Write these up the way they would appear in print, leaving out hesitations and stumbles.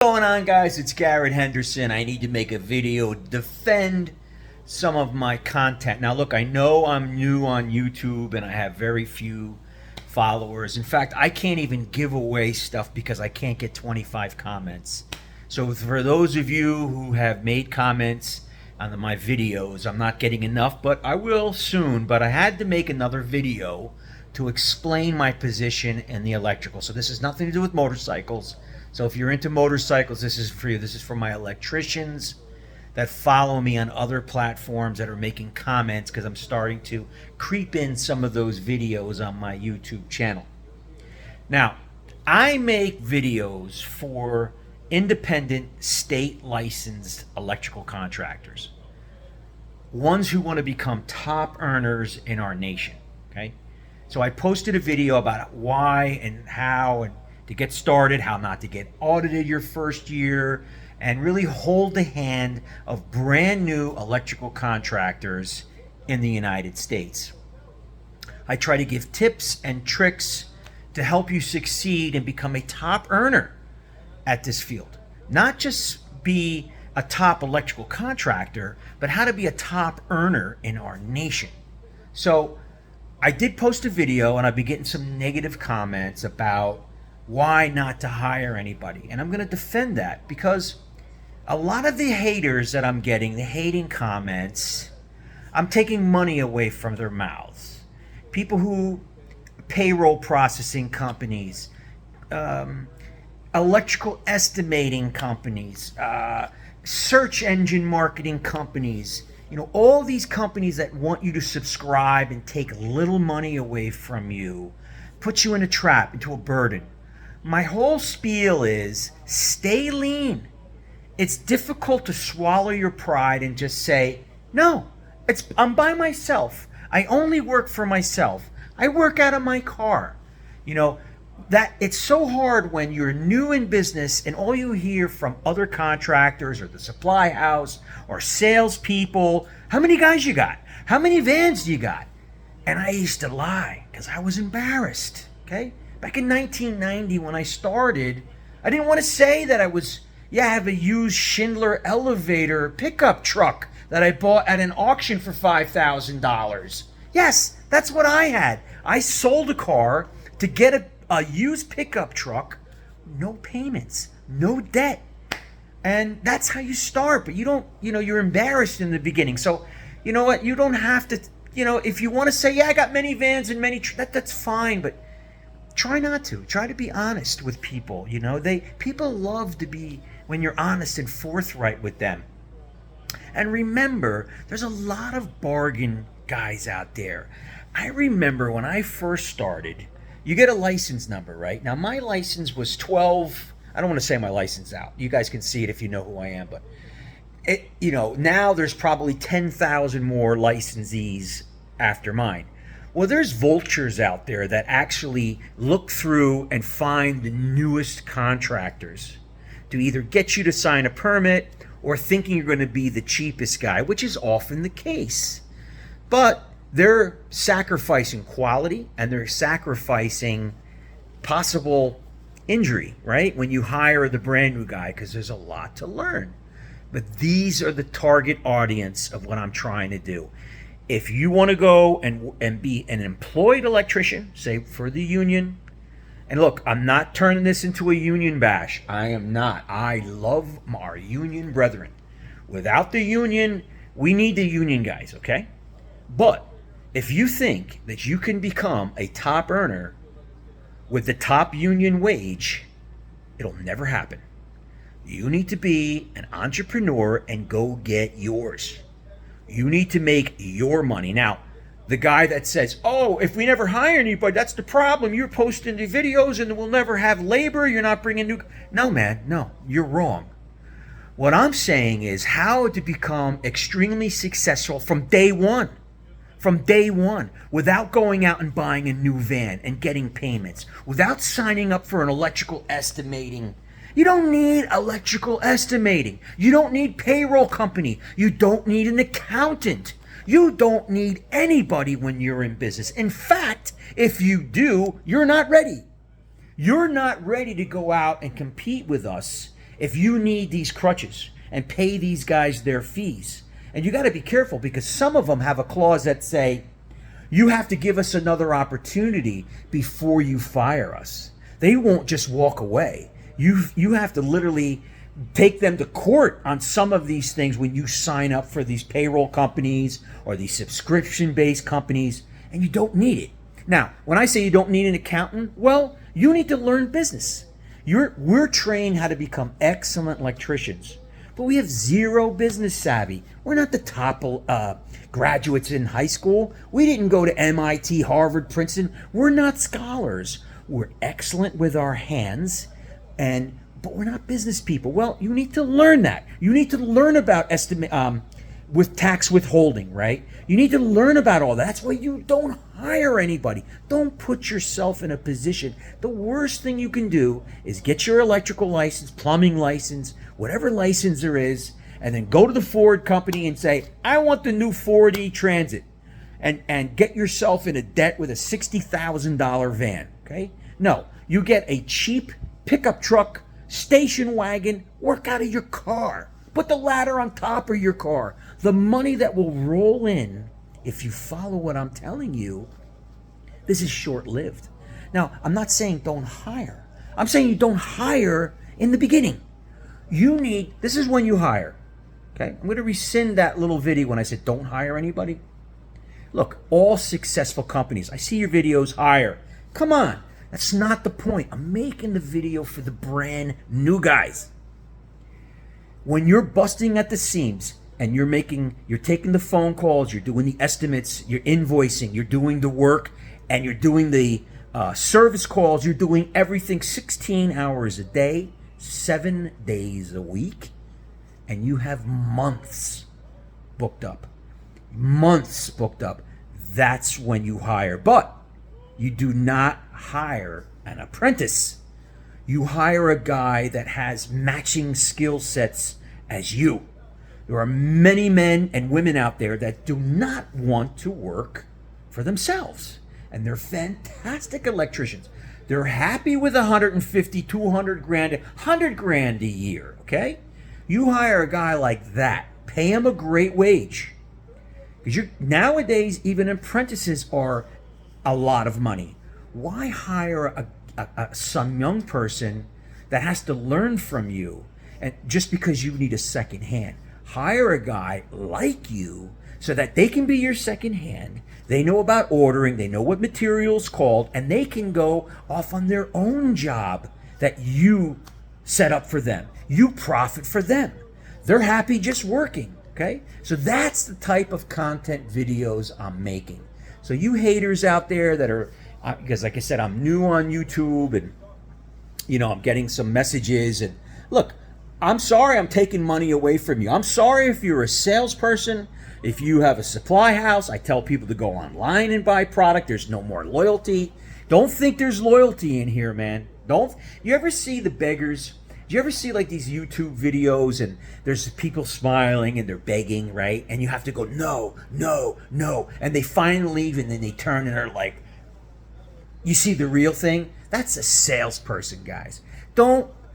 What's going on, guys? It's Garrett Henderson. I need to make a video to defend some of my content. Now look, I know I'm new on YouTube and I have very few followers. In fact, I can't even give away stuff because I can't get 25 comments. So for those of you who have made comments on my videos, I'm not getting enough, but I will soon. But I had to make another video to explain my position in the electrical. So this has nothing to do with motorcycles. So if you're into motorcycles, this is for you. This is for my electricians that follow me on other platforms that are making comments, because I'm starting to creep in some of those videos on my YouTube channel. Now, I make videos for independent state licensed electrical contractors, ones who want to become top earners in our nation. Okay, so I posted a video about why and how and to get started, how not to get audited your first year, and really hold the hand of brand new electrical contractors in the United States. I try to give tips and tricks to help you succeed and become a top earner at this field. Not just be a top electrical contractor, but how to be a top earner in our nation. So I did post a video, and I've been getting some negative comments about why not to hire anybody. And I'm going to defend that, because a lot of the haters that I'm getting, the hating comments, I'm taking money away from their mouths. People who, payroll processing companies, electrical estimating companies, search engine marketing companies, all these companies that want you to subscribe and take little money away from you, put you in a trap, into a burden. My whole spiel is stay lean. It's difficult to swallow your pride and just say, no, I'm by myself. I only work for myself. I work out of my car. That it's so hard when you're new in business and all you hear from other contractors or the supply house or salespeople, how many guys you got? How many vans do you got? And I used to lie because I was embarrassed, okay? Back in 1990 when I started, I didn't want to say that I have a used Schindler elevator pickup truck that I bought at an auction for $5,000. Yes, that's what I had. I sold a car to get a used pickup truck, no payments, no debt. And that's how you start, but you don't, you're embarrassed in the beginning. So, you know what? You don't have to, if you want to say, I got many vans and that's fine, but try not to. Try to be honest with people. People love to be when you're honest and forthright with them. And remember, there's a lot of bargain guys out there. I remember when I first started, you get a license number, right? Now my license was 12. I don't want to say my license out. You guys can see it if you know who I am, but now there's probably 10,000 more licensees after mine. Well, there's vultures out there that actually look through and find the newest contractors to either get you to sign a permit or thinking you're going to be the cheapest guy, which is often the case. But they're sacrificing quality and they're sacrificing possible injury, right? When you hire the brand new guy, because there's a lot to learn. But these are the target audience of what I'm trying to do. If you want to go and be an employed electrician, say for the union, and look, I'm not turning this into a union bash. I am not. I love our union brethren. Without the union, we need the union guys, okay? But if you think that you can become a top earner with the top union wage, it'll never happen. You need to be an entrepreneur and go get yours. You need to make your money. Now, the guy that says, if we never hire anybody, that's the problem. You're posting the videos and we'll never have labor. You're not bringing new... No, man, no, you're wrong. What I'm saying is how to become extremely successful from day one. From day one, without going out and buying a new van and getting payments, without signing up for an electrical estimating. You don't need electrical estimating. You don't need payroll company. You don't need an accountant. You don't need anybody when you're in business. In fact, if you do, you're not ready. You're not ready to go out and compete with us if you need these crutches and pay these guys their fees. And you got to be careful because some of them have a clause that say, you have to give us another opportunity before you fire us. They won't just walk away. You have to literally take them to court on some of these things when you sign up for these payroll companies or these subscription-based companies, and you don't need it. Now, when I say you don't need an accountant, well, you need to learn business. We're trained how to become excellent electricians, but we have zero business savvy. We're not the top graduates in high school. We didn't go to MIT, Harvard, Princeton. We're not scholars. We're excellent with our hands, but we're not business people. Well, you need to learn that. You need to learn about with tax withholding, right? You need to learn about all that. That's why you don't hire anybody. Don't put yourself in a position. The worst thing you can do is get your electrical license, plumbing license, whatever license there is, and then go to the Ford company and say, I want the new Ford E-Transit, and get yourself in a debt with a $60,000 van, okay? No, you get a cheap pickup truck, station wagon, work out of your car. Put the ladder on top of your car. The money that will roll in, if you follow what I'm telling you, this is short-lived. Now, I'm not saying don't hire. I'm saying you don't hire in the beginning. This is when you hire. Okay? I'm going to rescind that little video when I said don't hire anybody. Look, all successful companies, I see your videos, hire. Come on. That's not the point. I'm making the video for the brand new guys. When you're busting at the seams and you're taking the phone calls, you're doing the estimates, you're invoicing, you're doing the work, and you're doing the service calls, you're doing everything 16 hours a day, 7 days a week, and you have months booked up. Months booked up. That's when you hire. But you do not hire an apprentice. You hire a guy that has matching skill sets as you. There are many men and women out there that do not want to work for themselves. And they're fantastic electricians. They're happy with 150, 200 grand, 100 grand a year, okay? You hire a guy like that. Pay him a great wage. Because nowadays, even apprentices are a lot of money. Why hire some young person that has to learn from you, and just because you need a second hand? Hire a guy like you so that they can be your second hand. They know about ordering, they know what material's called, and they can go off on their own job that you set up for them. You profit for them. They're happy just working, okay? So that's the type of content videos I'm making. So you haters out there that are, because like I said, I'm new on YouTube, and I'm getting some messages, and look, I'm sorry I'm taking money away from you. I'm sorry if you're a salesperson, if you have a supply house. I tell people to go online and buy product. There's no more loyalty. Don't think there's loyalty in here, man. You ever see the beggars? Do you ever see like these YouTube videos and there's people smiling and they're begging, right? And you have to go, no, no, no. And they finally leave, and then they turn and are like, you see the real thing? That's a salesperson, guys.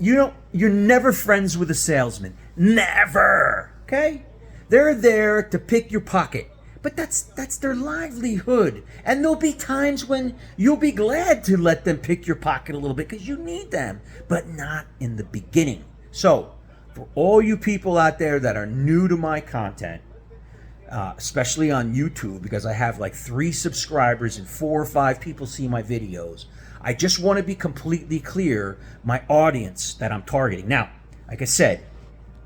You're never friends with a salesman. Never. Okay? They're there to pick your pocket. But that's their livelihood. And there'll be times when you'll be glad to let them pick your pocket a little bit because you need them, but not in the beginning. So, for all you people out there that are new to my content, especially on YouTube, because I have like 3 subscribers and 4 or 5 people see my videos, I just want to be completely clear my audience that I'm targeting. Now, like I said,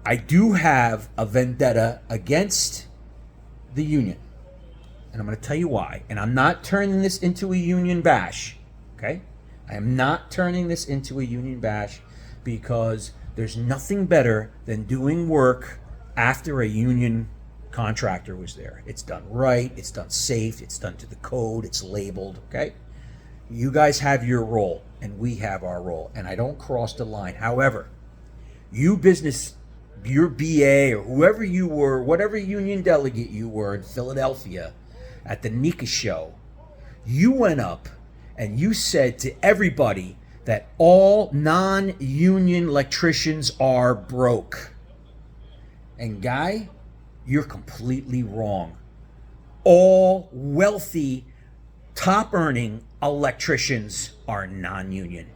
I do have a vendetta against the union. And I'm going to tell you why. And I'm not turning this into a union bash. Okay? I am not turning this into a union bash because there's nothing better than doing work after a union contractor was there. It's done right. It's done safe. It's done to the code. It's labeled. Okay? You guys have your role and we have our role. And I don't cross the line. However, you business, your BA or whoever you were, whatever union delegate you were in Philadelphia at the NICA show, you went up and you said to everybody that all non-union electricians are broke. And Guy, you're completely wrong. All wealthy, top-earning electricians are non-union.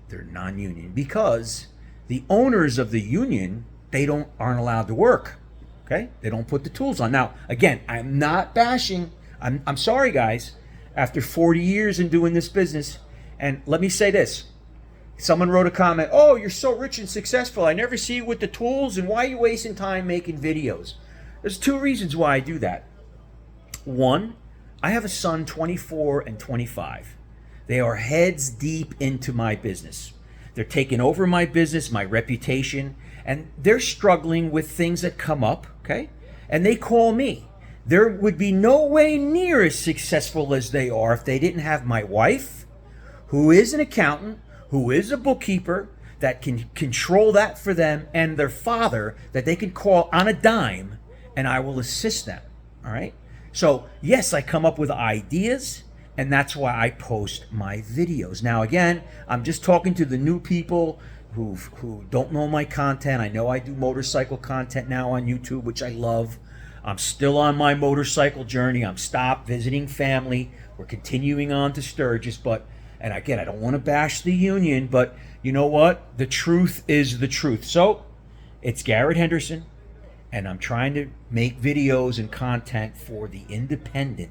They're non-union because the owners of the union, aren't allowed to work. Okay? They don't put the tools on. Now, again, I'm not bashing. I'm sorry, guys. After 40 years in doing this business, and let me say this. Someone wrote a comment, "Oh, you're so rich and successful. I never see you with the tools, and why are you wasting time making videos?" There's two reasons why I do that. One, I have a son, 24 and 25. They are heads deep into my business. They're taking over my business, my reputation, and they're struggling with things that come up, okay? And they call me. There would be no way near as successful as they are if they didn't have my wife, who is an accountant, who is a bookkeeper, that can control that for them, and their father that they can call on a dime, and I will assist them, all right? So, yes, I come up with ideas, and that's why I post my videos. Now, again, I'm just talking to the new people who don't know my content. I know I do motorcycle content now on YouTube, which I love. I'm still on my motorcycle journey. I'm stopped visiting family. We're continuing on to Sturgis, and again, I don't want to bash the union, but you know what? The truth is the truth. So, it's Garrett Henderson, and I'm trying to make videos and content for the independent,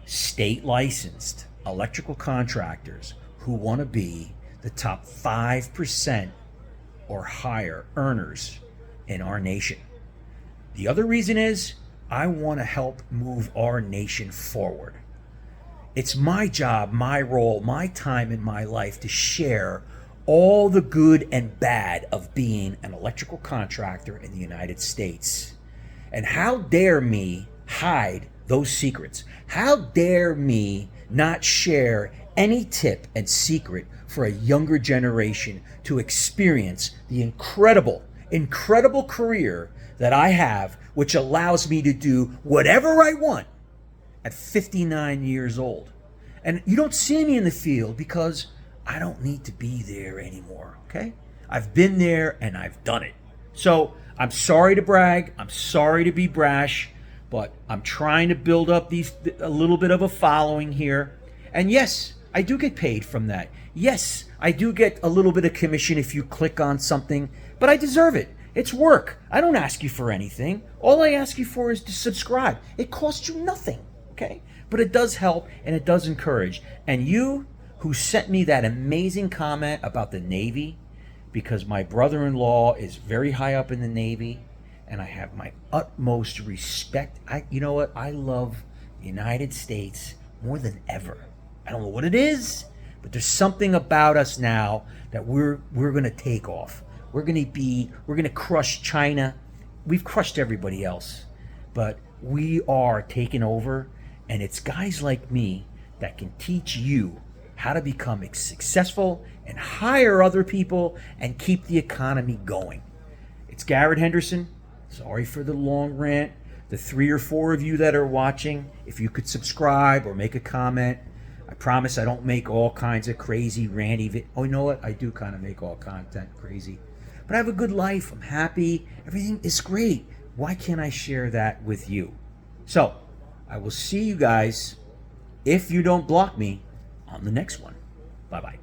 state licensed electrical contractors who want to be the top 5% or higher earners in our nation. The other reason is I want to help move our nation forward. It's my job, my role, my time in my life to share all the good and bad of being an electrical contractor in the United States. And how dare me hide those secrets? How dare me not share any tip and secret for a younger generation to experience the incredible career that I have, which allows me to do whatever I want at 59 years old. And you don't see me in the field because I don't need to be there anymore, okay? I've been there and I've done it. So I'm sorry to brag, I'm sorry to be brash, but I'm trying to build up a little bit of a following here. And yes, I do get paid from that. Yes, I do get a little bit of commission if you click on something, but I deserve it. It's work. I don't ask you for anything. All I ask you for is to subscribe. It costs you nothing, okay? But it does help and it does encourage. And you who sent me that amazing comment about the Navy, because my brother-in-law is very high up in the Navy, and I have my utmost respect. You know what? I love the United States more than ever. I don't know what it is, but there's something about us now that we're going to take off. We're going to crush China. We've crushed everybody else, but we are taking over, and it's guys like me that can teach you how to become successful and hire other people and keep the economy going. It's Garrett Henderson. Sorry for the long rant. The 3 or 4 of you that are watching, if you could subscribe or make a comment. I promise I don't make all kinds of crazy ranty oh, you know what? I do kind of make all content crazy. But I have a good life. I'm happy. Everything is great. Why can't I share that with you? So, I will see you guys, if you don't block me, on the next one. Bye-bye.